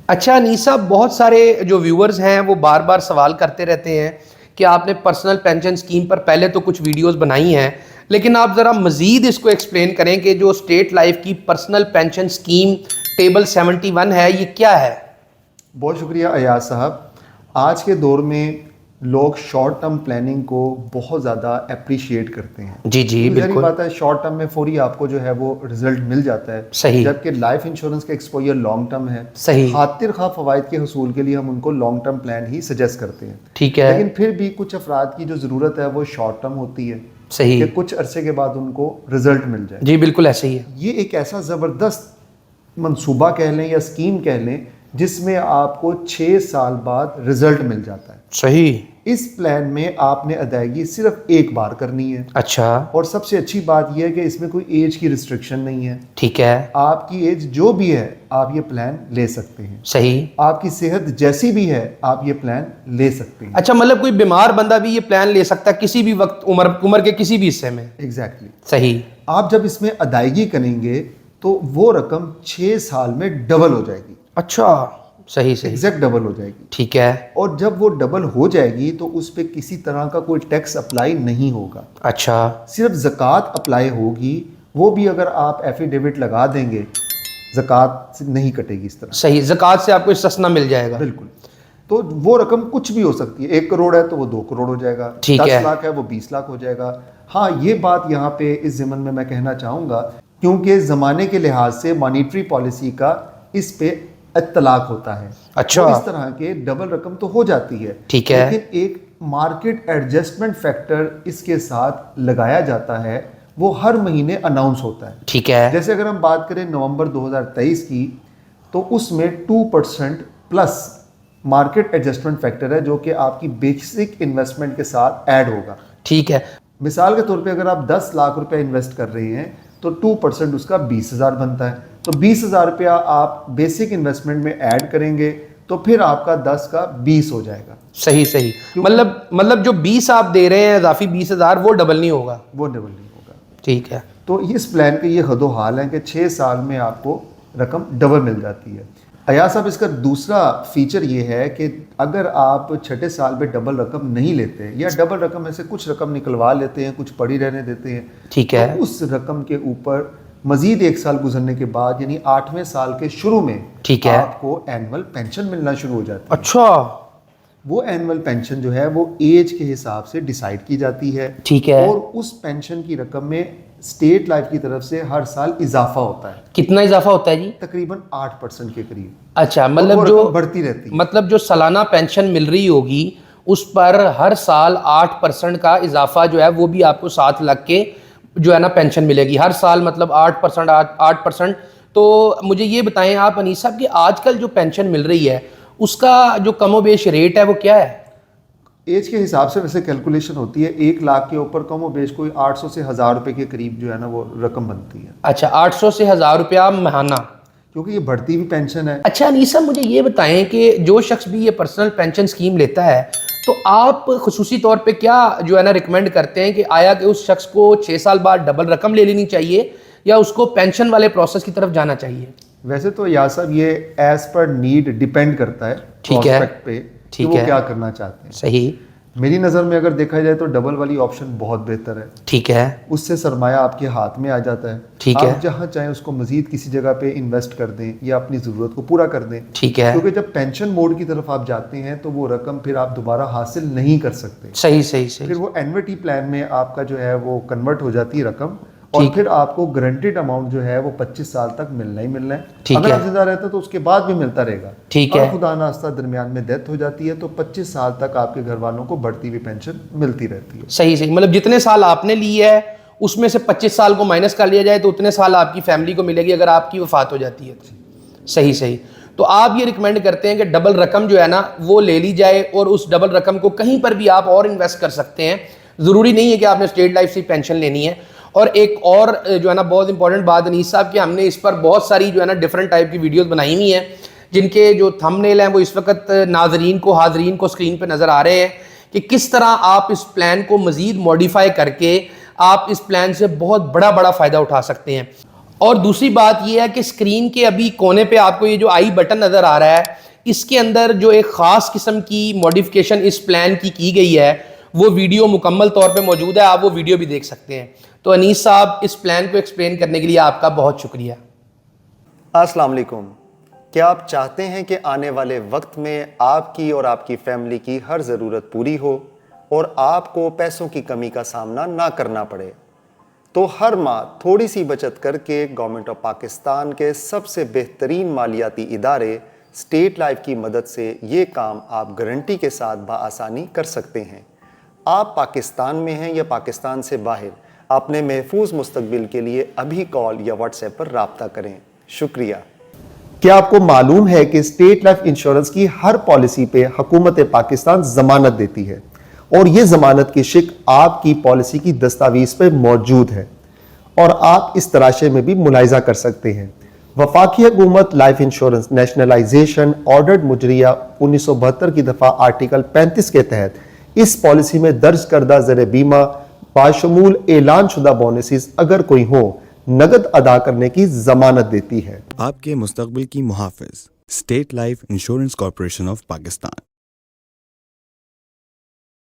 अच्छा अनीस साहब, बहुत सारे जो व्यूअर्स हैं वो बार बार सवाल करते रहते हैं कि आपने पर्सनल पेंशन स्कीम पर पहले तो कुछ वीडियोस बनाई हैं, लेकिन आप ज़रा मज़ीद इसको एक्सप्लेन करें कि जो स्टेट लाइफ की पर्सनल पेंशन स्कीम टेबल 71 है, ये क्या है? बहुत शुक्रिया अयाज साहब। आज के दौर में लोग शॉर्ट टर्म प्लानिंग को बहुत ज़्यादा अप्रिशिएट करते हैं। जी जी क्योंकि ज़ाहिर बिल्कुल बात है, शॉर्ट टर्म में फौरी आपको जो है वो रिजल्ट मिल जाता है। सही। जबकि लाइफ इंश्योरेंस का एक्सपोजर लॉन्ग टर्म है। सही। खातिर खा फवायद के हसूल के लिए हम उनको लॉन्ग टर्म प्लान ही सजेस्ट करते हैं। ठीक है। लेकिन फिर भी कुछ अफराद की जो ज़रूरत है वो शॉर्ट टर्म होती है सही। कि कुछ अरसे के बाद उनको रिजल्ट मिल जाए। जी बिल्कुल ऐसे ही है। ये एक ऐसा ज़बरदस्त मंसूबा कह लें या स्कीम कह लें जिसमें आपको 6 साल बाद रिजल्ट मिल जाता है। सही। इस प्लान में आपने अदायगी सिर्फ एक बार करनी है। अच्छा। और सबसे अच्छी बात यह है कि इसमें कोई एज की रिस्ट्रिक्शन नहीं है। ठीक है। आपकी एज जो भी है आप ये प्लान ले सकते हैं। सही। आपकी सेहत जैसी भी है आप ये प्लान ले सकते हैं। अच्छा, मतलब कोई बीमार बंदा भी ये प्लान ले सकता है किसी भी वक्त, उम्र के किसी भी हिस्से में? एग्जैक्टली। सही। आप जब इसमें अदायगी करेंगे तो वो रकम 6 साल में डबल हो जाएगी। अच्छा। सही सही। एग्जैक्ट डबल हो जाएगी। ठीक है। और जब वो डबल हो जाएगी तो उस पर किसी तरह का कोई टैक्स अप्लाई नहीं होगा। अच्छा। सिर्फ ज़कात अप्लाई होगी, वो भी अगर आप एफिडेविट लगा देंगे ज़कात से नहीं कटेगी इस तरह। सही, ज़कात से आपको सस्ता मिल जाएगा। बिल्कुल। तो वो रकम कुछ भी हो सकती है। 1 करोड़ है तो वो 2 करोड़ हो जाएगा। ठीक 10 है। लाख है वो 20 लाख हो जाएगा। हाँ, ये बात यहाँ पे इस ज़मन में मैं कहना चाहूँगा, क्योंकि ज़माने के लिहाज से मॉनिटरी पॉलिसी का इस पे इत्तलाक होता है। अच्छा। तो इस तरह के डबल रकम तो हो जाती है। ठीक है। लेकिन एक मार्केट एडजस्टमेंट फैक्टर इसके साथ लगाया जाता है, वो हर महीने अनाउंस होता है। ठीक है। जैसे अगर हम बात करें नवंबर 2023 की, तो उसमें 2% प्लस मार्केट एडजस्टमेंट फैक्टर है जो कि आपकी बेसिक इन्वेस्टमेंट के साथ ऐड होगा। ठीक है। मिसाल के तौर पे अगर आप 10 लाख रुपए इन्वेस्ट कर रहे हैं तो 2% उसका 20,000 बनता है। तो 20,000 रुपया आप बेसिक इन्वेस्टमेंट में ऐड करेंगे तो फिर आपका 10 का 20 हो जाएगा। सही सही। मतलब जो 20 आप दे रहे हैं इजाफी 20,000, वो डबल नहीं होगा? वो डबल नहीं होगा। ठीक है। तो इस प्लान के ये हदो हाल है कि 6 साल में आपको रकम डबल मिल जाती है। अयाज साहब, इसका दूसरा फीचर ये है कि अगर आप 6ठे साल में डबल रकम नहीं लेते या डबल रकम में से कुछ रकम निकलवा लेते हैं, कुछ पड़ी रहने देते हैं, ठीक है, तो उस रकम के ऊपर मजीद 1 साल गुजरने के बाद यानी 8वें साल के शुरू में ठीक है, आपको एनुअल पेंशन मिलना शुरू हो जाती है। अच्छा। वो एनुअल पेंशन जो है वो एज के हिसाब से डिसाइड की जाती है। ठीक है। और उस पेंशन की रकम में स्टेट लाइफ की तरफ से हर साल इजाफा होता है। कितना इजाफा होता है जी? तकरीबन 8% के करीब। अच्छा, मतलब जो बढ़ती रहती है। मतलब जो सालाना पेंशन मिल रही होगी उस पर हर साल 8% का इजाफा जो है वो भी आपको 7 लाख के जो है ना पेंशन मिलेगी हर साल, मतलब 8%। तो मुझे ये बताएं आप अनीस साहब कि आजकल जो पेंशन मिल रही है उसका जो कमोबेश रेट है वो क्या है? एज के हिसाब से वैसे कैलकुलेशन होती है। 1 लाख के ऊपर कम बेश कोई 800 से 1000 रुपए के करीब जो है ना वो रकम बनती है। अच्छा, 800 से 1000 रुपया महाना, क्योंकि ये बढ़ती हुई पेंशन है। अच्छा अनीस साहब, मुझे ये बताएं कि जो शख्स भी ये पर्सनल पेंशन स्कीम लेता है तो आप खुसूसी तौर पे क्या जो है ना रिकमेंड करते हैं कि आया कि उस शख्स को 6 साल बाद डबल रकम ले लेनी चाहिए या उसको पेंशन वाले प्रोसेस की तरफ जाना चाहिए? वैसे तो या साहब ये एज पर नीड डिपेंड करता है ठीक है, प्रोस्पेक्ट पे कि ठीक वो है, क्या करना चाहते हैं। सही। मेरी नज़र में अगर देखा जाए तो डबल वाली ऑप्शन बहुत बेहतर है। ठीक है। उससे सरमाया आपके हाथ में आ जाता है। ठीक है। आप जहाँ चाहें उसको मजीद किसी जगह पे इन्वेस्ट कर दें या अपनी ज़रूरत को पूरा कर दें। ठीक है। क्योंकि जब पेंशन मोड की तरफ आप जाते हैं तो वो रकम फिर आप दोबारा हासिल नहीं कर सकते। सही सही सही। फिर वो एन्युटी प्लान में आपका जो है वो कन्वर्ट हो जाती है रकम, और फिर आपको गारंटीड अमाउंट जो है वो 25 साल तक मिलना ही मिलना है। अगर आप जिंदा रहते तो उसके बाद भी मिलता रहेगा। ठीक है। खुदा नास्ता दरमियान में डेथ हो जाती है तो 25 साल तक आपके घर वालों को बढ़ती हुई पेंशन मिलती रहती है। सही सही, मतलब जितने साल आपने ली है उसमें से 25 साल को माइनस कर लिया जाए तो उतने साल आपकी फैमिली को मिलेगी अगर आपकी वफात हो जाती है। सही सही। तो आप ये रिकमेंड करते हैं कि डबल रकम जो है ना वो ले ली जाए और उस डबल रकम को कहीं पर भी आप और इन्वेस्ट कर सकते हैं, ज़रूरी नहीं है कि आपने स्टेट लाइफ से पेंशन लेनी है। और एक और जो है ना बहुत इंपॉर्टेंट बात अनीस साहब कि हमने इस पर बहुत सारी जो है ना डिफरेंट टाइप की वीडियोस बनाई हुई हैं जिनके जो थंबनेल हैं वो इस वक्त हाजरीन को स्क्रीन पे नज़र आ रहे हैं कि किस तरह आप इस प्लान को मज़ीद मॉडिफाई करके आप इस प्लान से बहुत बड़ा फ़ायदा उठा सकते हैं। और दूसरी बात यह है कि स्क्रीन के अभी कोने पे आपको ये जो आई बटन नज़र आ रहा है, इसके अंदर जो एक ख़ास किस्म की मॉडिफिकेशन इस प्लान की गई है, वो वीडियो मुकम्मल तौर पे मौजूद है, आप वो वीडियो भी देख सकते हैं। तो अनीस साहब, इस प्लान को एक्सप्लेन करने के लिए आपका बहुत शुक्रिया। अस्सलाम वालेकुम। क्या आप चाहते हैं कि आने वाले वक्त में आपकी और आपकी फैमिली की हर ज़रूरत पूरी हो और आपको पैसों की कमी का सामना ना करना पड़े? तो हर माह थोड़ी सी बचत करके गवर्नमेंट ऑफ पाकिस्तान के सबसे बेहतरीन मालियाती इदारे स्टेट लाइफ की मदद से ये काम आप गारंटी के साथ बआसानी कर सकते हैं। आप पाकिस्तान में हैं या पाकिस्तान से बाहर, अपने महफूज मुस्तकबिल के लिए अभी कॉल या व्हाट्सएप पर राब्ता करें। शुक्रिया। क्या आपको मालूम है कि स्टेट लाइफ इंश्योरेंस की हर पॉलिसी पे हुकूमत पाकिस्तान जमानत देती है और ये जमानत की शिक आपकी पॉलिसी की दस्तावेज पे मौजूद है और आप इस तराशे में भी मुलाहिजा कर सकते हैं। वफाकी हुकूमत life insurance nationalisation ordered Mujaria 1972 की दफ़ा आर्टिकल 35 के तहत इस पॉलिसी में दर्ज करदा ज़र बीमा बाशमूल ऐलान शुदा बोनसेस अगर कोई हो नगद अदा करने की जमानत देती है। आपके मुस्तकबिल की मुहाफिज State Life Insurance Corporation of Pakistan.